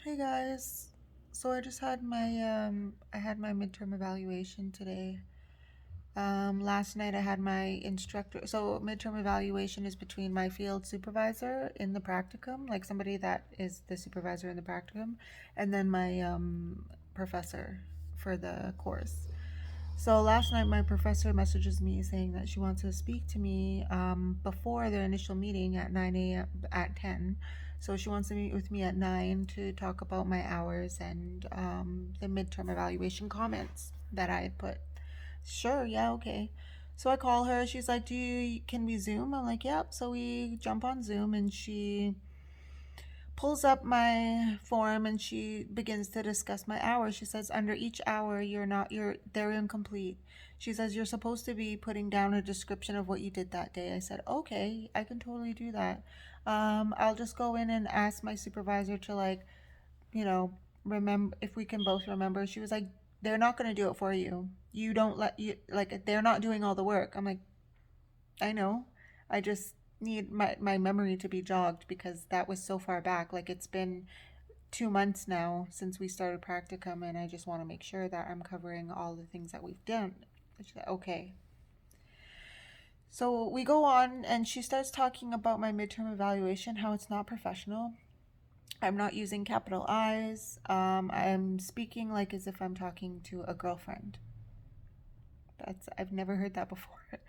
Hey guys. So I just had my midterm evaluation today. Last night I had my instructor. So midterm evaluation is between my field supervisor in the practicum, like somebody that is the supervisor in the practicum, and then my professor for the course. So last night, my professor messages me saying that she wants to speak to me before their initial meeting at 9 a.m. at 10. So she wants to meet with me at 9 to talk about my hours and the midterm evaluation comments that I had put. Sure, yeah, okay. So I call her. She's like, can we Zoom? I'm like, yep. So we jump on Zoom and she pulls up my form and she begins to discuss my hours. She says, under each hour, they're incomplete. She says, you're supposed to be putting down a description of what you did that day. I said, okay, I can totally do that. I'll just go in and ask my supervisor to, like, remember if we can both remember. She was like, they're not going to do it for you. You don't let you, like, they're not doing all the work. I'm like, I know. I just need my memory to be jogged because that was so far back. Like, it's been 2 months now since we started practicum, and I just want to make sure that I'm covering all the things that we've done. She's like, okay. So we go on, and she starts talking about my midterm evaluation, how it's not professional. I'm not using capital I's. I'm speaking like as if I'm talking to a girlfriend. I've never heard that before.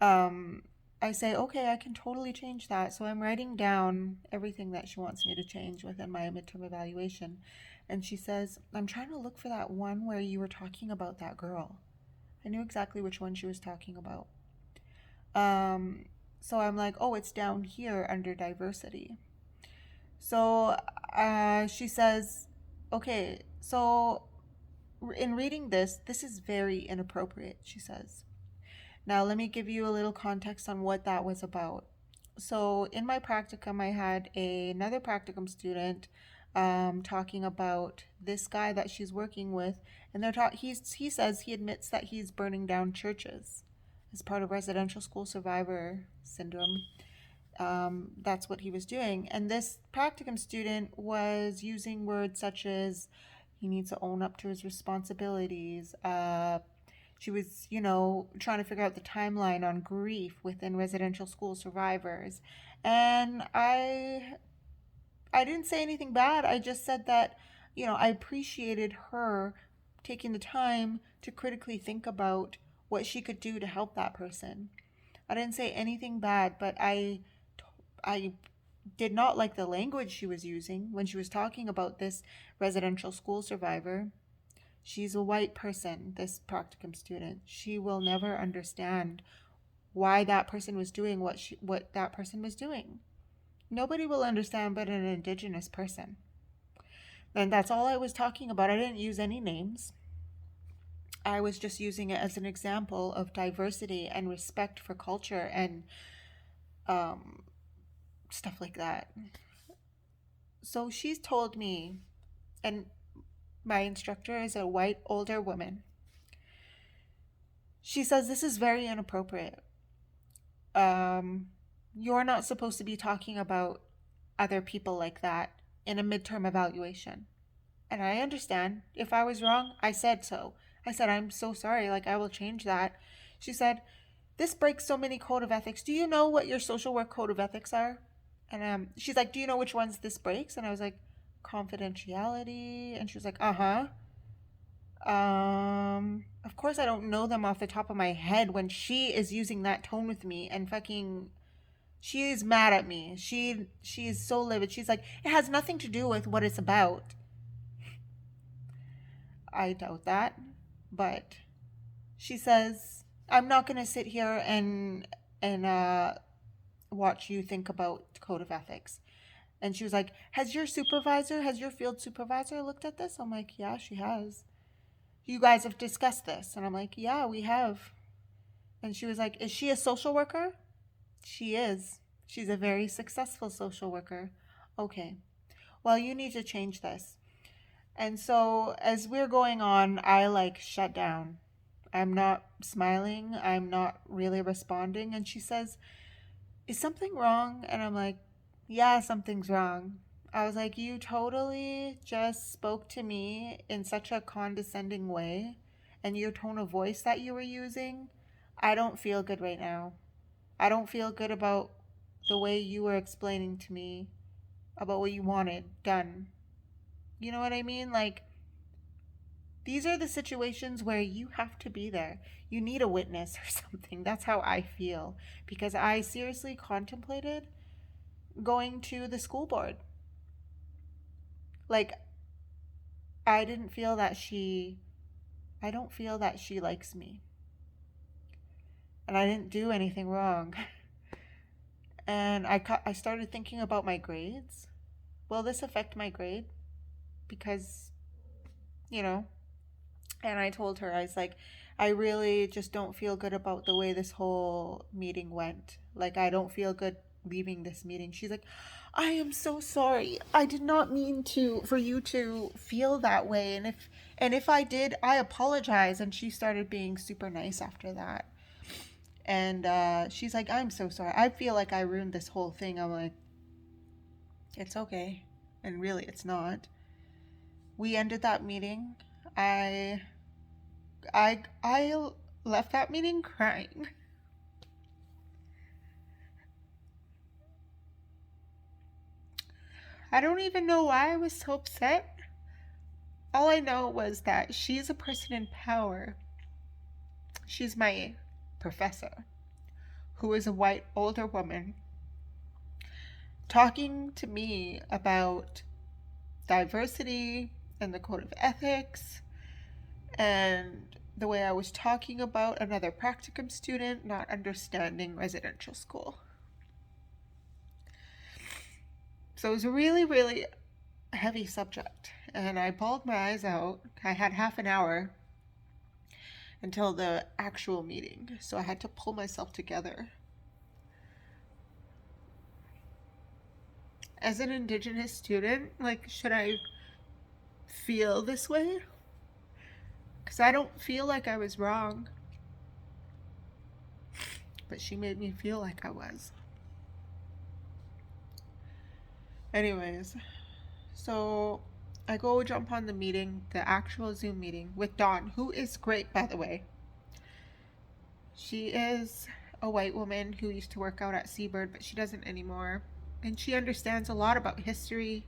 Um, I say, okay, I can totally change that. So I'm writing down everything that she wants me to change within my midterm evaluation. And she says, I'm trying to look for that one where you were talking about that girl. I knew exactly which one she was talking about. Um, so I'm like, oh, it's down here under diversity. So she says, okay, so in reading this, this is very inappropriate, she says. Now, let me give you a little context on what that was about. So, in my practicum, I had another practicum student talking about this guy that she's working with, and he says he admits that he's burning down churches as part of residential school survivor syndrome. That's what he was doing. And this practicum student was using words such as he needs to own up to his responsibilities. She was, trying to figure out the timeline on grief within residential school survivors. And I didn't say anything bad. I just said that, I appreciated her taking the time to critically think about what she could do to help that person. I didn't say anything bad, but I did not like the language she was using when she was talking about this residential school survivor. She's a white person, this practicum student. She will never understand why that person was doing what that person was doing. Nobody will understand but an Indigenous person. And that's all I was talking about. I didn't use any names. I was just using it as an example of diversity and respect for culture and um, stuff like that. So she's told me, and my instructor is a white older woman. She says this is very inappropriate. Um, you're not supposed to be talking about other people like that in a midterm evaluation. And I understand. If I was wrong, I said so. I said, I'm so sorry. Like, I will change that. She said, this breaks so many code of ethics. Do you know what your social work code of ethics are? And she's like, do you know which ones this breaks? And I was like, confidentiality. And she was like, uh huh. Of course I don't know them off the top of my head when she is using that tone with me and fucking she is mad at me. She is so livid. She's like, it has nothing to do with what it's about. I doubt that. But she says, I'm not gonna sit here and watch you think about code of ethics. And she was like, has your field supervisor looked at this? I'm like, yeah, she has. You guys have discussed this. And I'm like, yeah, we have. And she was like, is she a social worker? She is. She's a very successful social worker. Okay. Well, you need to change this. And so as we're going on, I like shut down. I'm not smiling. I'm not really responding. And she says, is something wrong? And I'm like, yeah, something's wrong. I was like, you totally just spoke to me in such a condescending way, and your tone of voice that you were using, I don't feel good right now. I don't feel good about the way you were explaining to me about what you wanted done. You know what I mean? Like, these are the situations where you have to be there. You need a witness or something. That's how I feel. Because I seriously contemplated going to the school board. Like, I didn't feel that she, I don't feel that she likes me. And I didn't do anything wrong. And I started thinking about my grades. Will this affect my grade? Because, you know, and I told her, I was like, I really just don't feel good about the way this whole meeting went. Like, I don't feel good leaving this meeting. She's like, I am so sorry. I did not mean to for you to feel that way. And if I did, I apologize. And she started being super nice after that. And she's like, I'm so sorry. I feel like I ruined this whole thing. I'm like, it's okay. And really, it's not. We ended that meeting. I I left that meeting crying. I don't even know why I was so upset. All I know was that she's a person in power. She's my professor, who is a white older woman, talking to me about diversity and the code of ethics and the way I was talking about another practicum student not understanding residential school. So it was a really, really heavy subject. And I bawled my eyes out. I had half an hour until the actual meeting, so I had to pull myself together. As an Indigenous student, like, should I feel this way? Because I don't feel like I was wrong. But she made me feel like I was. Anyways, so I go jump on the meeting, the actual Zoom meeting with Dawn, who is great, by the way. She is a white woman who used to work out at Seabird, but she doesn't anymore. And she understands a lot about history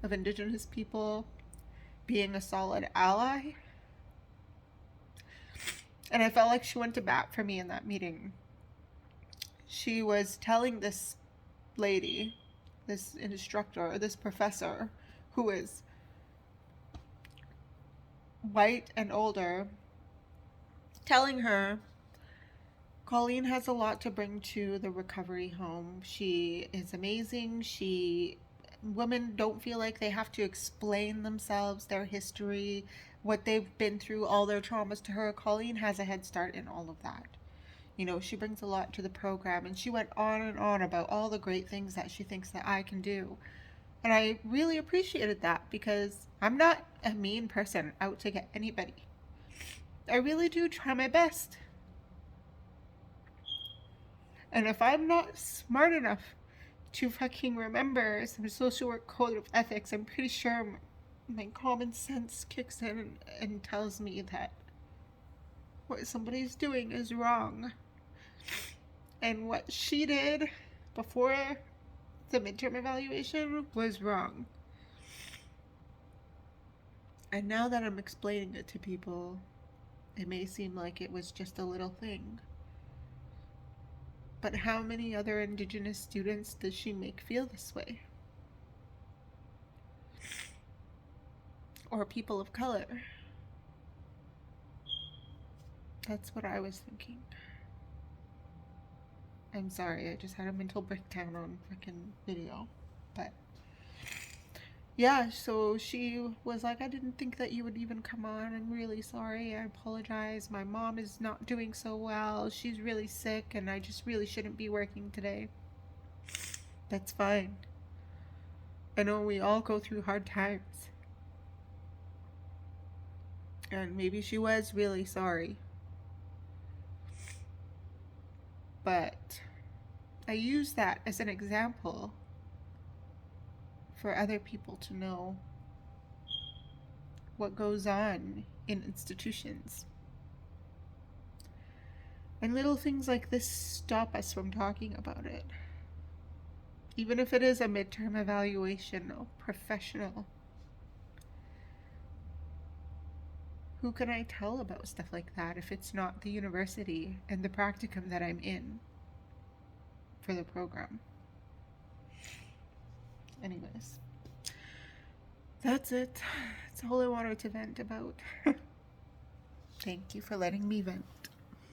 of Indigenous people, being a solid ally. And I felt like she went to bat for me in that meeting. She was telling this lady, this instructor, this professor, who is white and older, telling her Colleen has a lot to bring to the recovery home. She is amazing. Women don't feel like they have to explain themselves, their history, what they've been through, all their traumas to her. Colleen has a head start in all of that. You know, she brings a lot to the program, and she went on and on about all the great things that she thinks that I can do. And I really appreciated that because I'm not a mean person out to get anybody. I really do try my best. And if I'm not smart enough to fucking remember some social work code of ethics, I'm pretty sure my common sense kicks in and tells me that what somebody's doing is wrong. And what she did before the midterm evaluation was wrong. And now that I'm explaining it to people, it may seem like it was just a little thing. But how many other Indigenous students does she make feel this way? Or people of color? That's what I was thinking. I'm sorry, I just had a mental breakdown on freaking video. But yeah, so she was like, I didn't think that you would even come on. I'm really sorry. I apologize. My mom is not doing so well. She's really sick, and I just really shouldn't be working today. That's fine. I know we all go through hard times. And maybe she was really sorry. But I use that as an example for other people to know what goes on in institutions. And little things like this stop us from talking about it. Even if it is a midterm evaluation, professional. Who can I tell about stuff like that if it's not the university and the practicum that I'm in for the program? Anyways, that's it. That's all I wanted to vent about. Thank you for letting me vent.